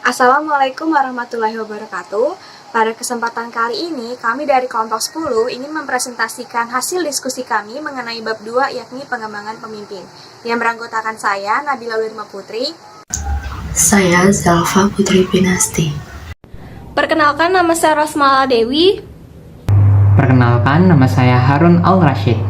Assalamualaikum warahmatullahi wabarakatuh. Pada kesempatan kali ini, kami dari kelompok 10 ingin mempresentasikan hasil diskusi kami mengenai bab 2 yakni pengembangan pemimpin. Yang beranggotakan saya, Nabila Wirma Putri. Saya Zalfa Putri Pinasti. Perkenalkan, nama saya Rosmala Dewi. Perkenalkan, nama saya Harun Al-Rashid.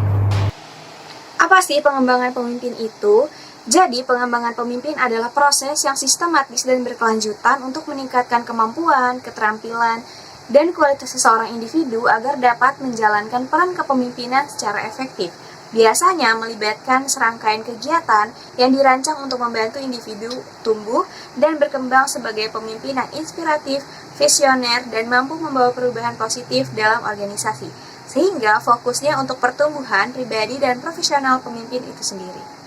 Apa sih pengembangan pemimpin itu? Jadi, pengembangan pemimpin adalah proses yang sistematis dan berkelanjutan untuk meningkatkan kemampuan, keterampilan, dan kualitas seseorang individu agar dapat menjalankan peran kepemimpinan secara efektif. Biasanya melibatkan serangkaian kegiatan yang dirancang untuk membantu individu tumbuh dan berkembang sebagai pemimpin yang inspiratif, visioner, dan mampu membawa perubahan positif dalam organisasi. Sehingga fokusnya untuk pertumbuhan pribadi dan profesional pemimpin itu sendiri.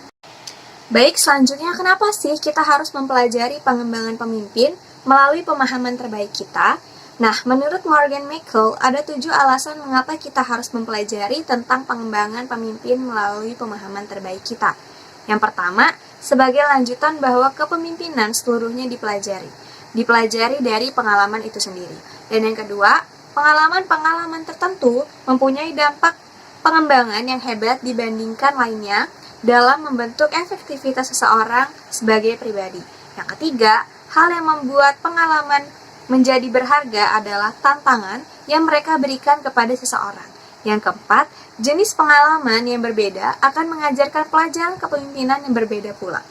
Baik, selanjutnya kenapa sih kita harus mempelajari pengembangan pemimpin melalui pemahaman terbaik kita? Nah, menurut Morgan Michael, ada 7 alasan mengapa kita harus mempelajari tentang pengembangan pemimpin melalui pemahaman terbaik kita. Yang pertama, sebagai lanjutan bahwa kepemimpinan seluruhnya dipelajari dari pengalaman itu sendiri. Dan yang kedua, pengalaman-pengalaman tertentu mempunyai dampak pengembangan yang hebat dibandingkan lainnya dalam membentuk efektivitas seseorang sebagai pribadi. Yang ketiga, hal yang membuat pengalaman menjadi berharga adalah tantangan yang mereka berikan kepada seseorang. Yang keempat, jenis pengalaman yang berbeda akan mengajarkan pelajaran kepemimpinan yang berbeda pula.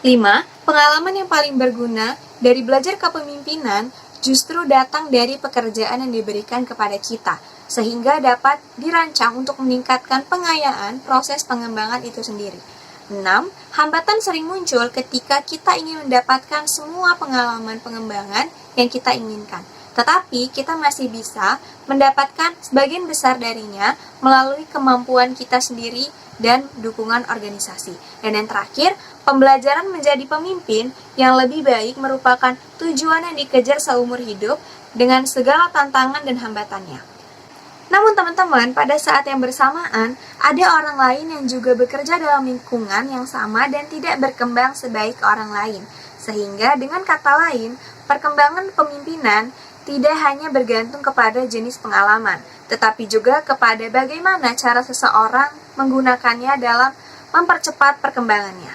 5. Pengalaman yang paling berguna dari belajar kepemimpinan justru datang dari pekerjaan yang diberikan kepada kita, sehingga dapat dirancang untuk meningkatkan pengayaan proses pengembangan itu sendiri. 6. Hambatan sering muncul ketika kita ingin mendapatkan semua pengalaman pengembangan yang kita inginkan, tetapi kita masih bisa mendapatkan sebagian besar darinya melalui kemampuan kita sendiri dan dukungan organisasi. Dan yang terakhir, pembelajaran menjadi pemimpin yang lebih baik merupakan tujuan yang dikejar seumur hidup dengan segala tantangan dan hambatannya. Namun teman-teman, pada saat yang bersamaan, ada orang lain yang juga bekerja dalam lingkungan yang sama dan tidak berkembang sebaik orang lain. Sehingga dengan kata lain, perkembangan pemimpinan tidak hanya bergantung kepada jenis pengalaman, tetapi juga kepada bagaimana cara seseorang menggunakannya dalam mempercepat perkembangannya.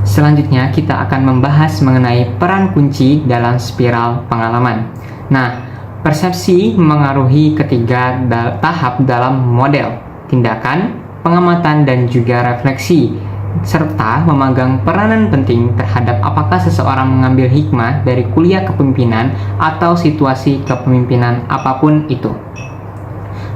Selanjutnya, kita akan membahas mengenai peran kunci dalam spiral pengalaman. Nah, persepsi mengaruhi ketiga tahap dalam model, tindakan, pengamatan, dan juga refleksi, serta memegang peranan penting terhadap apakah seseorang mengambil hikmah dari kuliah kepemimpinan atau situasi kepemimpinan apapun itu.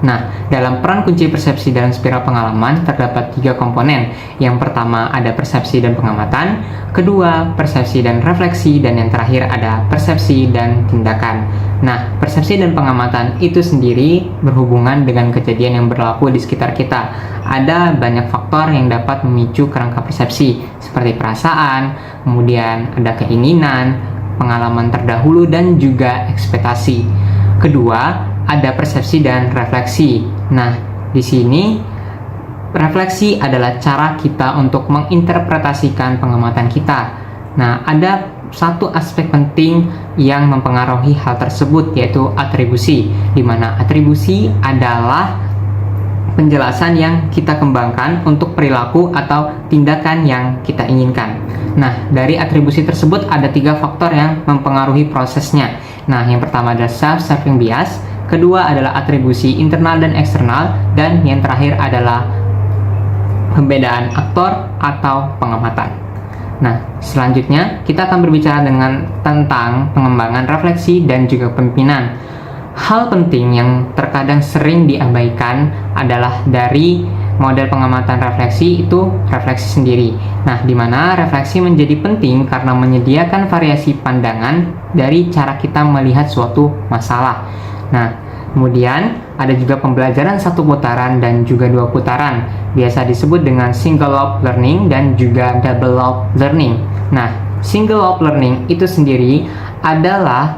Nah, dalam peran kunci persepsi dalam spiral pengalaman terdapat 3 komponen. Yang pertama ada persepsi dan pengamatan, kedua persepsi dan refleksi, dan yang terakhir ada persepsi dan tindakan. Nah, persepsi dan pengamatan itu sendiri berhubungan dengan kejadian yang berlaku di sekitar kita. Ada banyak faktor yang dapat memicu kerangka persepsi, seperti perasaan, kemudian ada keinginan, pengalaman terdahulu, dan juga ekspektasi. Kedua, ada persepsi dan refleksi. Nah, di sini refleksi adalah cara kita untuk menginterpretasikan pengamatan kita. Nah, ada satu aspek penting yang mempengaruhi hal tersebut, yaitu atribusi, di mana atribusi adalah penjelasan yang kita kembangkan untuk perilaku atau tindakan yang kita inginkan. Nah, dari atribusi tersebut ada 3 faktor yang mempengaruhi prosesnya. Nah, yang pertama adalah self-serving bias, kedua adalah atribusi internal dan eksternal, dan yang terakhir adalah pembedaan aktor atau pengamatan. Nah, selanjutnya kita akan berbicara tentang pengembangan refleksi dan juga pemimpinan. Hal penting yang terkadang sering diabaikan adalah dari model pengamatan refleksi itu refleksi sendiri. Nah, di mana refleksi menjadi penting karena menyediakan variasi pandangan dari cara kita melihat suatu masalah. Nah, kemudian ada juga pembelajaran 1 putaran dan juga 2 putaran. Biasa disebut dengan single loop learning dan juga double loop learning. Nah, single loop learning itu sendiri adalah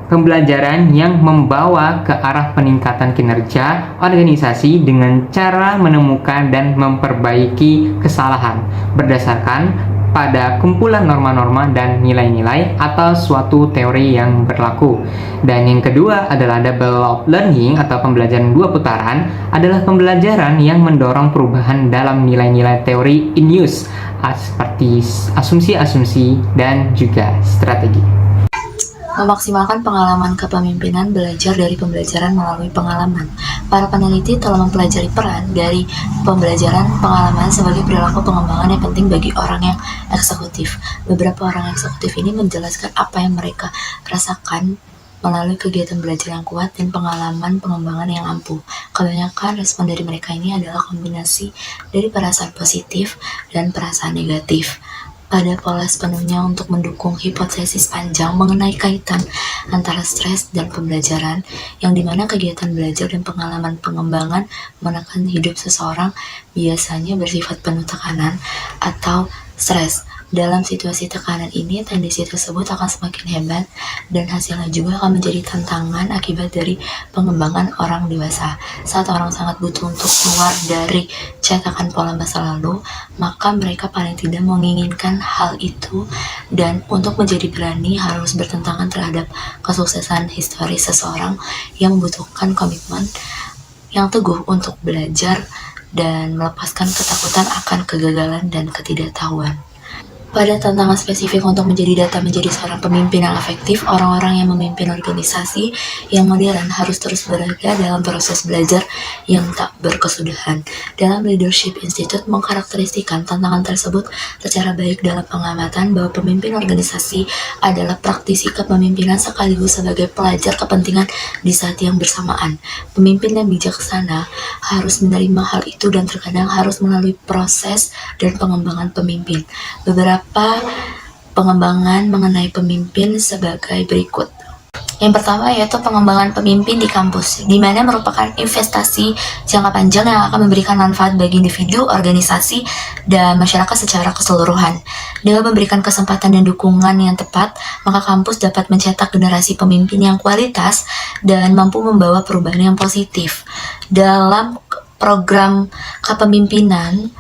pembelajaran yang membawa ke arah peningkatan kinerja organisasi dengan cara menemukan dan memperbaiki kesalahan berdasarkan pada kumpulan norma-norma dan nilai-nilai atau suatu teori yang berlaku. Dan yang kedua adalah double loop learning atau pembelajaran dua putaran, adalah pembelajaran yang mendorong perubahan dalam nilai-nilai teori in use, seperti asumsi-asumsi dan juga strategi. Memaksimalkan pengalaman kepemimpinan belajar dari pembelajaran melalui pengalaman. Para peneliti telah mempelajari peran dari pembelajaran pengalaman sebagai perilaku pengembangan yang penting bagi orang yang eksekutif. Beberapa orang eksekutif ini menjelaskan apa yang mereka rasakan melalui kegiatan belajar yang kuat dan pengalaman pengembangan yang ampuh. Kebanyakan respon dari mereka ini adalah kombinasi dari perasaan positif dan perasaan negatif. Pada pola sepenuhnya untuk mendukung hipotesis panjang mengenai kaitan antara stres dan pembelajaran, yang dimana kegiatan belajar dan pengalaman pengembangan menekan hidup seseorang biasanya bersifat penuh tekanan atau stres. Dalam situasi tekanan ini, tendensi tersebut akan semakin hebat dan hasilnya juga akan menjadi tantangan akibat dari pengembangan orang dewasa. Saat orang sangat butuh untuk keluar dari cetakan pola masa lalu, maka mereka paling tidak menginginkan hal itu, dan untuk menjadi berani harus bertentangan terhadap kesuksesan historis seseorang yang membutuhkan komitmen yang teguh untuk belajar dan melepaskan ketakutan akan kegagalan dan ketidaktahuan. Pada tantangan spesifik untuk menjadi data menjadi seorang pemimpin yang efektif, orang-orang yang memimpin organisasi yang modern harus terus berada dalam proses belajar yang tak berkesudahan. Dalam Leadership Institute mengkarakteristikkan tantangan tersebut secara baik dalam pengamatan bahwa pemimpin organisasi adalah praktisi kepemimpinan sekaligus sebagai pelajar kepentingan di saat yang bersamaan. Pemimpin yang bijaksana harus menerima hal itu dan terkadang harus melalui proses dan pengembangan pemimpin. Beberapa pengembangan mengenai pemimpin sebagai berikut. Yang pertama yaitu pengembangan pemimpin di kampus, di mana merupakan investasi jangka panjang yang akan memberikan manfaat bagi individu, organisasi, dan masyarakat secara keseluruhan. Dengan memberikan kesempatan dan dukungan yang tepat, maka kampus dapat mencetak generasi pemimpin yang kualitas dan mampu membawa perubahan yang positif. Dalam program kepemimpinan,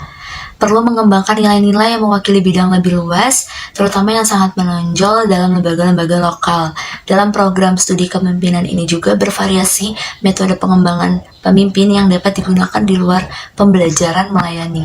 perlu mengembangkan nilai-nilai yang mewakili bidang lebih luas, terutama yang sangat menonjol dalam lembaga-lembaga lokal. Dalam program studi kepemimpinan ini juga bervariasi metode pengembangan pemimpin yang dapat digunakan di luar pembelajaran melayani.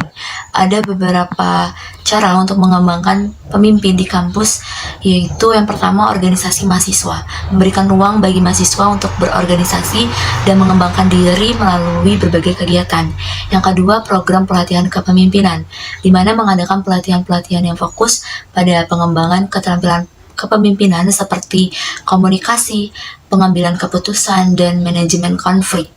Ada beberapa cara untuk mengembangkan pemimpin di kampus, yaitu yang pertama organisasi mahasiswa, memberikan ruang bagi mahasiswa untuk berorganisasi dan mengembangkan diri melalui berbagai kegiatan. Yang kedua, program pelatihan kepemimpinan, di mana mengadakan pelatihan-pelatihan yang fokus pada pengembangan keterampilan kepemimpinan seperti komunikasi, pengambilan keputusan, dan manajemen konflik.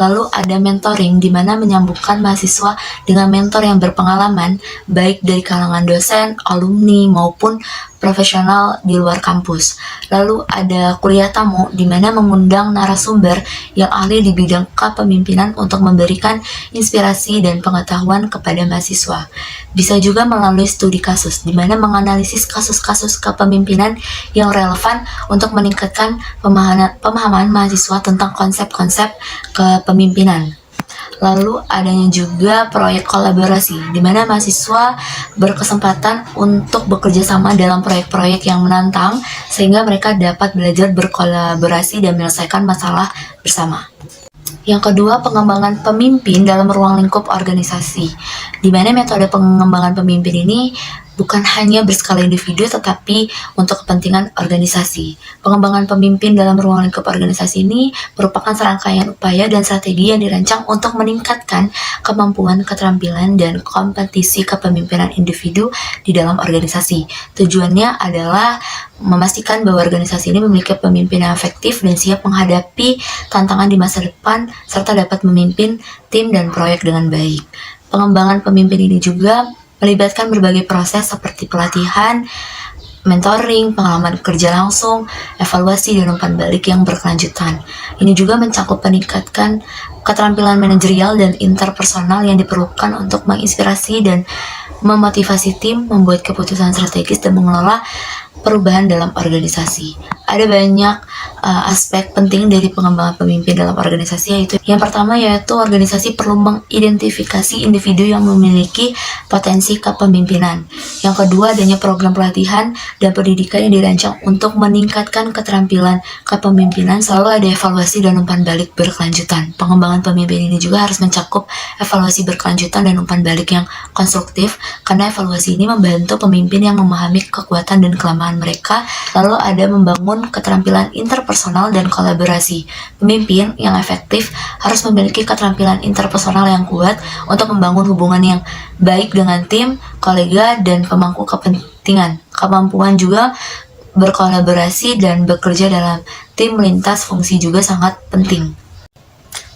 Lalu ada mentoring, di mana menyambungkan mahasiswa dengan mentor yang berpengalaman, baik dari kalangan dosen, alumni, maupun profesional di luar kampus. Lalu ada kuliah tamu, di mana mengundang narasumber yang ahli di bidang kepemimpinan untuk memberikan inspirasi dan pengetahuan kepada mahasiswa. Bisa juga melalui studi kasus, di mana menganalisis kasus-kasus kepemimpinan yang relevan untuk meningkatkan pemahaman mahasiswa tentang konsep-konsep kepemimpinan. Lalu adanya juga proyek kolaborasi, di mana mahasiswa berkesempatan untuk bekerja sama dalam proyek-proyek yang menantang, sehingga mereka dapat belajar berkolaborasi dan menyelesaikan masalah bersama. Yang kedua, pengembangan pemimpin dalam ruang lingkup organisasi, di mana metode pengembangan pemimpin ini bukan hanya berskala individu, tetapi untuk kepentingan organisasi. Pengembangan pemimpin dalam ruang lingkup organisasi ini merupakan serangkaian upaya dan strategi yang dirancang untuk meningkatkan kemampuan, keterampilan, dan kompetisi kepemimpinan individu di dalam organisasi. Tujuannya adalah memastikan bahwa organisasi ini memiliki pemimpin yang efektif dan siap menghadapi tantangan di masa depan, serta dapat memimpin tim dan proyek dengan baik. Pengembangan pemimpin ini juga melibatkan berbagai proses seperti pelatihan, mentoring, pengalaman kerja langsung, evaluasi, dan umpan balik yang berkelanjutan. Ini juga mencakup meningkatkan keterampilan manajerial dan interpersonal yang diperlukan untuk menginspirasi dan memotivasi tim, membuat keputusan strategis, dan mengelola perubahan dalam organisasi. Ada banyak aspek penting dari pengembangan pemimpin dalam organisasi, yaitu yang pertama yaitu organisasi perlu mengidentifikasi individu yang memiliki potensi kepemimpinan. Yang kedua, adanya program pelatihan dan pendidikan yang dirancang untuk meningkatkan keterampilan kepemimpinan. Selalu ada evaluasi dan umpan balik berkelanjutan. Pengembangan pemimpin ini juga harus mencakup evaluasi berkelanjutan dan umpan balik yang konstruktif, karena evaluasi ini membantu pemimpin yang memahami kekuatan dan kelemahan mereka. Lalu ada membangun keterampilan interpersonal dan kolaborasi. Pemimpin yang efektif harus memiliki keterampilan interpersonal yang kuat untuk membangun hubungan yang baik dengan tim, kolega, dan pemangku kepentingan. Kemampuan juga berkolaborasi dan bekerja dalam tim lintas fungsi juga sangat penting.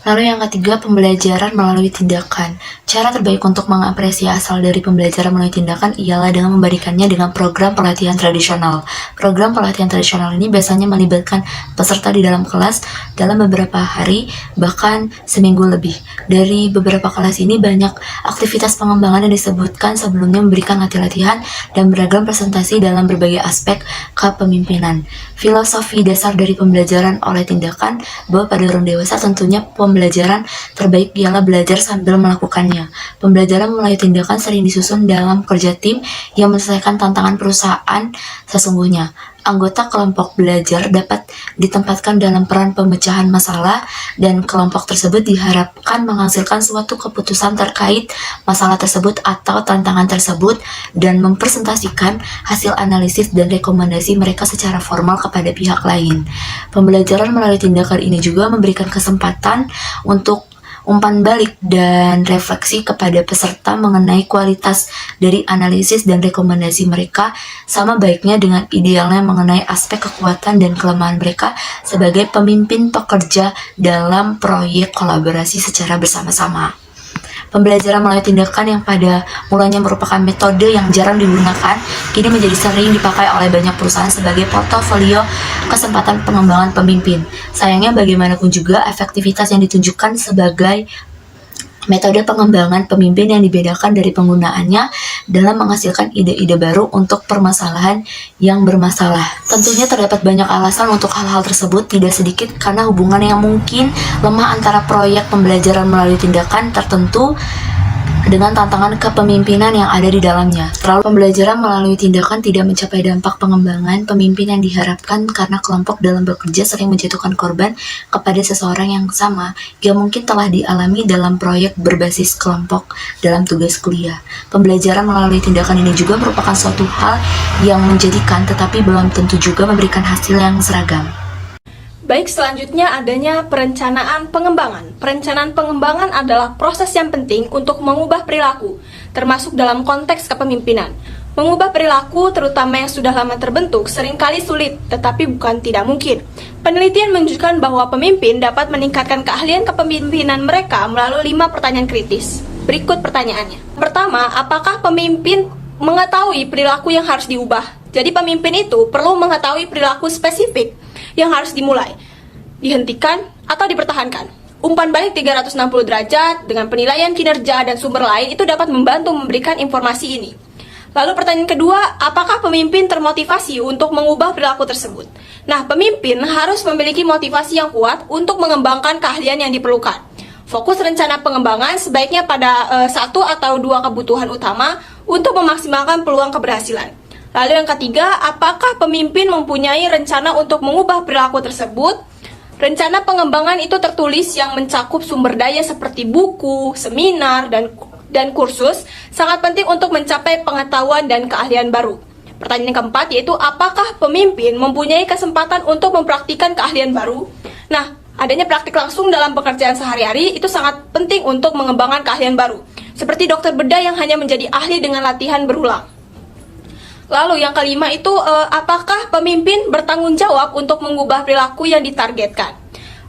Lalu yang ketiga, pembelajaran melalui tindakan. Cara terbaik untuk mengapresiasi asal dari pembelajaran melalui tindakan ialah dengan membandingkannya dengan program pelatihan tradisional. Program pelatihan tradisional ini biasanya melibatkan peserta di dalam kelas dalam beberapa hari, bahkan seminggu lebih. Dari beberapa kelas ini banyak aktivitas pengembangan yang disebutkan sebelumnya, memberikan latihan dan beragam presentasi dalam berbagai aspek kepemimpinan. Filosofi dasar dari pembelajaran oleh tindakan bahwa pada orang dewasa tentunya pembelajaran terbaik ialah belajar sambil melakukannya. Pembelajaran melalui tindakan sering disusun dalam kerja tim yang menyelesaikan tantangan perusahaan sesungguhnya. Anggota kelompok belajar dapat ditempatkan dalam peran pemecahan masalah, dan kelompok tersebut diharapkan menghasilkan suatu keputusan terkait masalah tersebut atau tantangan tersebut dan mempresentasikan hasil analisis dan rekomendasi mereka secara formal kepada pihak lain. Pembelajaran melalui tindakan ini juga memberikan kesempatan untuk umpan balik dan refleksi kepada peserta mengenai kualitas dari analisis dan rekomendasi mereka, sama baiknya dengan idealnya mengenai aspek kekuatan dan kelemahan mereka sebagai pemimpin pekerja dalam proyek kolaborasi secara bersama-sama. Pembelajaran melalui tindakan yang pada mulanya merupakan metode yang jarang digunakan, kini menjadi sering dipakai oleh banyak perusahaan sebagai portofolio kesempatan pengembangan pemimpin. Sayangnya bagaimanapun juga, efektivitas yang ditunjukkan sebagai metode pengembangan pemimpin yang dibedakan dari penggunaannya dalam menghasilkan ide-ide baru untuk permasalahan yang bermasalah. Tentunya terdapat banyak alasan untuk hal-hal tersebut, tidak sedikit karena hubungan yang mungkin lemah antara proyek pembelajaran melalui tindakan tertentu dengan tantangan kepemimpinan yang ada di dalamnya. Terlalu pembelajaran melalui tindakan tidak mencapai dampak pengembangan pemimpin yang diharapkan karena kelompok dalam bekerja sering menjatuhkan korban kepada seseorang yang sama yang mungkin telah dialami dalam proyek berbasis kelompok dalam tugas kuliah. Pembelajaran melalui tindakan ini juga merupakan suatu hal yang menjadikan tetapi belum tentu juga memberikan hasil yang seragam. Baik, selanjutnya adanya perencanaan pengembangan. Perencanaan pengembangan adalah proses yang penting untuk mengubah perilaku, termasuk dalam konteks kepemimpinan. Mengubah perilaku, terutama yang sudah lama terbentuk, seringkali sulit, tetapi bukan tidak mungkin. Penelitian menunjukkan bahwa pemimpin dapat meningkatkan keahlian kepemimpinan mereka melalui 5 pertanyaan kritis. Berikut pertanyaannya. Pertama, apakah pemimpin mengetahui perilaku yang harus diubah? Jadi pemimpin itu perlu mengetahui perilaku spesifik yang harus dimulai, dihentikan, atau dipertahankan. Umpan balik 360 derajat dengan penilaian kinerja dan sumber lain itu dapat membantu memberikan informasi ini. Lalu pertanyaan kedua, apakah pemimpin termotivasi untuk mengubah perilaku tersebut? Nah, pemimpin harus memiliki motivasi yang kuat untuk mengembangkan keahlian yang diperlukan. Fokus rencana pengembangan sebaiknya pada 1 atau 2 kebutuhan utama untuk memaksimalkan peluang keberhasilan. Lalu yang ketiga, apakah pemimpin mempunyai rencana untuk mengubah perilaku tersebut? Rencana pengembangan itu tertulis yang mencakup sumber daya seperti buku, seminar, dan kursus, sangat penting untuk mencapai pengetahuan dan keahlian baru. Pertanyaan yang keempat yaitu, apakah pemimpin mempunyai kesempatan untuk mempraktikkan keahlian baru? Nah, adanya praktik langsung dalam pekerjaan sehari-hari itu sangat penting untuk mengembangkan keahlian baru. Seperti dokter bedah yang hanya menjadi ahli dengan latihan berulang. Lalu yang kelima itu, apakah pemimpin bertanggung jawab untuk mengubah perilaku yang ditargetkan?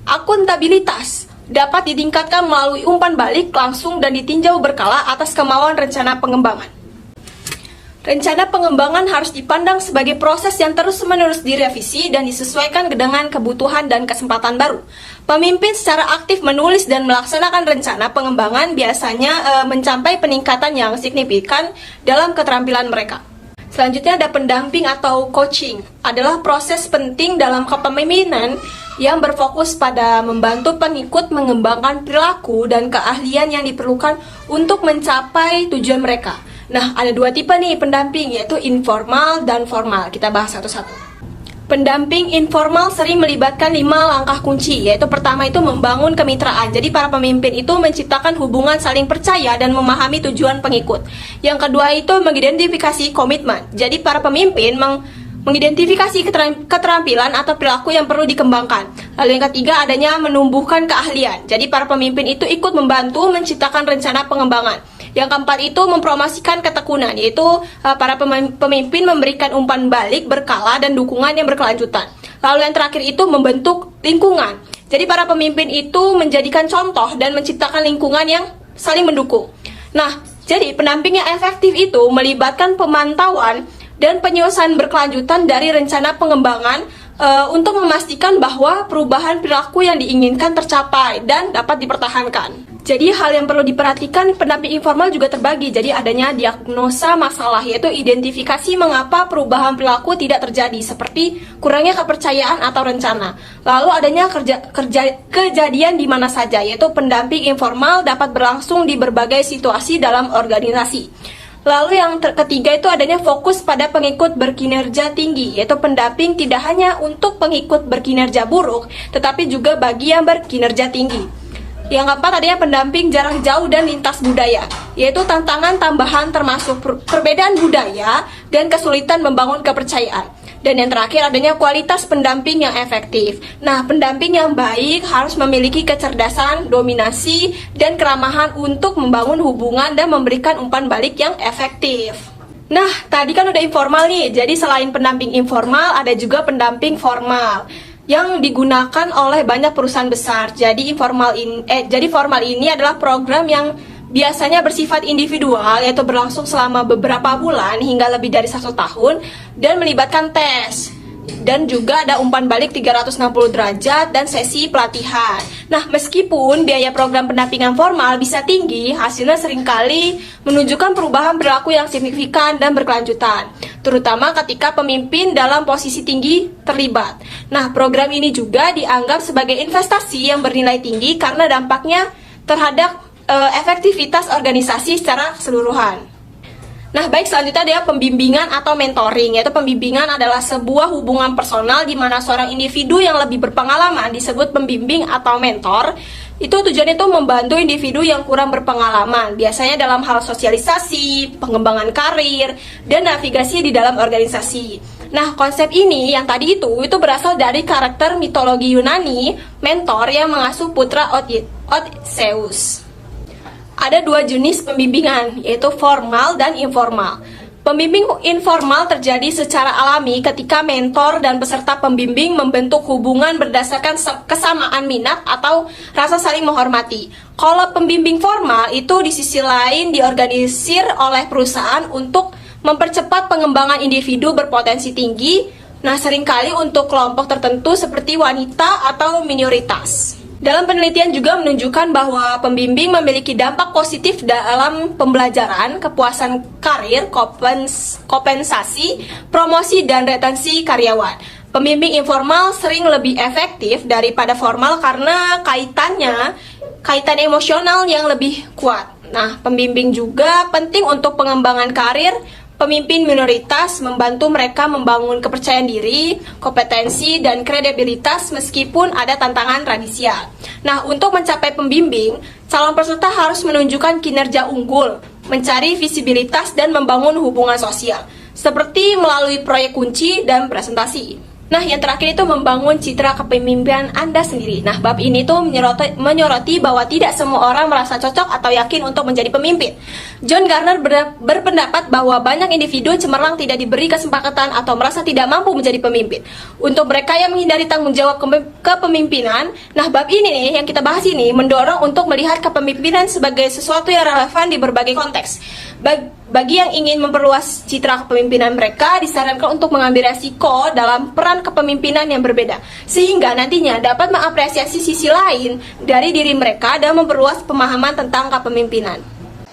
Akuntabilitas dapat ditingkatkan melalui umpan balik langsung dan ditinjau berkala atas kemauan rencana pengembangan. Rencana pengembangan harus dipandang sebagai proses yang terus-menerus direvisi dan disesuaikan dengan kebutuhan dan kesempatan baru. Pemimpin secara aktif menulis dan melaksanakan rencana pengembangan biasanya mencapai peningkatan yang signifikan dalam keterampilan mereka. Selanjutnya ada pendamping atau coaching. Adalah proses penting dalam kepemimpinan yang berfokus pada membantu pengikut mengembangkan perilaku dan keahlian yang diperlukan untuk mencapai tujuan mereka. Nah, ada dua tipe nih pendamping, yaitu informal dan formal. Kita bahas satu-satu. Pendamping informal sering melibatkan 5 langkah kunci, yaitu pertama itu membangun kemitraan. Jadi para pemimpin itu menciptakan hubungan saling percaya dan memahami tujuan pengikut. Yang kedua itu mengidentifikasi komitmen. Jadi para pemimpin mengidentifikasi keterampilan atau perilaku yang perlu dikembangkan. Lalu yang ketiga adanya menumbuhkan keahlian. Jadi para pemimpin itu ikut membantu menciptakan rencana pengembangan. Yang keempat itu mempromosikan ketekunan, yaitu para pemimpin memberikan umpan balik berkala dan dukungan yang berkelanjutan. Lalu yang terakhir itu membentuk lingkungan. Jadi para pemimpin itu menjadikan contoh dan menciptakan lingkungan yang saling mendukung. Nah, jadi pendamping yang efektif itu melibatkan pemantauan dan penyelesaian berkelanjutan dari rencana pengembangan untuk memastikan bahwa perubahan perilaku yang diinginkan tercapai dan dapat dipertahankan. Jadi hal yang perlu diperhatikan pendamping informal juga terbagi. Jadi adanya diagnosa masalah, yaitu identifikasi mengapa perubahan perilaku tidak terjadi, seperti kurangnya kepercayaan atau rencana. Lalu adanya kejadian di mana saja, yaitu pendamping informal dapat berlangsung di berbagai situasi dalam organisasi. Lalu yang ketiga itu adanya fokus pada pengikut berkinerja tinggi, yaitu pendamping tidak hanya untuk pengikut berkinerja buruk, tetapi juga bagi yang berkinerja tinggi. Yang keempat adanya pendamping jarak jauh dan lintas budaya, yaitu tantangan tambahan termasuk perbedaan budaya dan kesulitan membangun kepercayaan. Dan yang terakhir adanya kualitas pendamping yang efektif. Nah, pendamping yang baik harus memiliki kecerdasan, dominasi, dan keramahan untuk membangun hubungan dan memberikan umpan balik yang efektif. Nah, tadi kan udah informal nih, jadi selain pendamping informal, ada juga pendamping formal yang digunakan oleh banyak perusahaan besar. Jadi formal ini adalah program yang biasanya bersifat individual, yaitu berlangsung selama beberapa bulan hingga lebih dari 1 tahun dan melibatkan tes. Dan juga ada umpan balik 360 derajat dan sesi pelatihan. Nah, meskipun biaya program pendampingan formal bisa tinggi, hasilnya seringkali menunjukkan perubahan perilaku yang signifikan dan berkelanjutan, terutama ketika pemimpin dalam posisi tinggi terlibat. Nah, program ini juga dianggap sebagai investasi yang bernilai tinggi karena dampaknya terhadap efektivitas organisasi secara keseluruhan. Nah, baik, selanjutnya ada pembimbingan atau mentoring, yaitu pembimbingan adalah sebuah hubungan personal di mana seorang individu yang lebih berpengalaman disebut pembimbing atau mentor. Itu tujuannya itu membantu individu yang kurang berpengalaman, biasanya dalam hal sosialisasi, pengembangan karir, dan navigasi di dalam organisasi. Nah, konsep ini yang tadi itu berasal dari karakter mitologi Yunani, mentor yang mengasuh putra Odysseus. Ada 2 jenis pembimbingan, yaitu formal dan informal. Pembimbing informal terjadi secara alami ketika mentor dan peserta pembimbing membentuk hubungan berdasarkan kesamaan minat atau rasa saling menghormati. Kalau pembimbing formal itu di sisi lain diorganisir oleh perusahaan untuk mempercepat pengembangan individu berpotensi tinggi, nah seringkali untuk kelompok tertentu seperti wanita atau minoritas. Dalam penelitian juga menunjukkan bahwa pembimbing memiliki dampak positif dalam pembelajaran, kepuasan karir, kompensasi, promosi, dan retensi karyawan. Pembimbing informal sering lebih efektif daripada formal karena kaitan emosional yang lebih kuat. Nah, pembimbing juga penting untuk pengembangan karir. Pemimpin minoritas membantu mereka membangun kepercayaan diri, kompetensi, dan kredibilitas meskipun ada tantangan rasial. Nah, untuk mencapai pembimbing, calon peserta harus menunjukkan kinerja unggul, mencari visibilitas, dan membangun hubungan sosial, seperti melalui proyek kunci dan presentasi. Nah, yang terakhir itu membangun citra kepemimpinan Anda sendiri. Nah, bab ini tuh menyoroti bahwa tidak semua orang merasa cocok atau yakin untuk menjadi pemimpin. John Garner berpendapat bahwa banyak individu cemerlang tidak diberi kesempatan atau merasa tidak mampu menjadi pemimpin. Untuk mereka yang menghindari tanggung jawab kepemimpinan, nah bab ini nih yang kita bahas ini mendorong untuk melihat kepemimpinan sebagai sesuatu yang relevan di berbagai konteks. Bagi yang ingin memperluas citra kepemimpinan mereka, disarankan untuk mengambil resiko dalam peran kepemimpinan yang berbeda, sehingga nantinya dapat mengapresiasi sisi lain dari diri mereka dan memperluas pemahaman tentang kepemimpinan.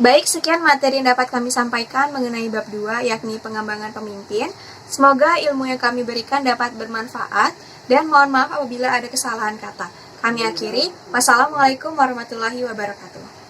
Baik, sekian materi yang dapat kami sampaikan mengenai bab 2, yakni pengembangan pemimpin. Semoga ilmu yang kami berikan dapat bermanfaat, dan mohon maaf apabila ada kesalahan kata. Kami akhiri. Wassalamualaikum warahmatullahi wabarakatuh.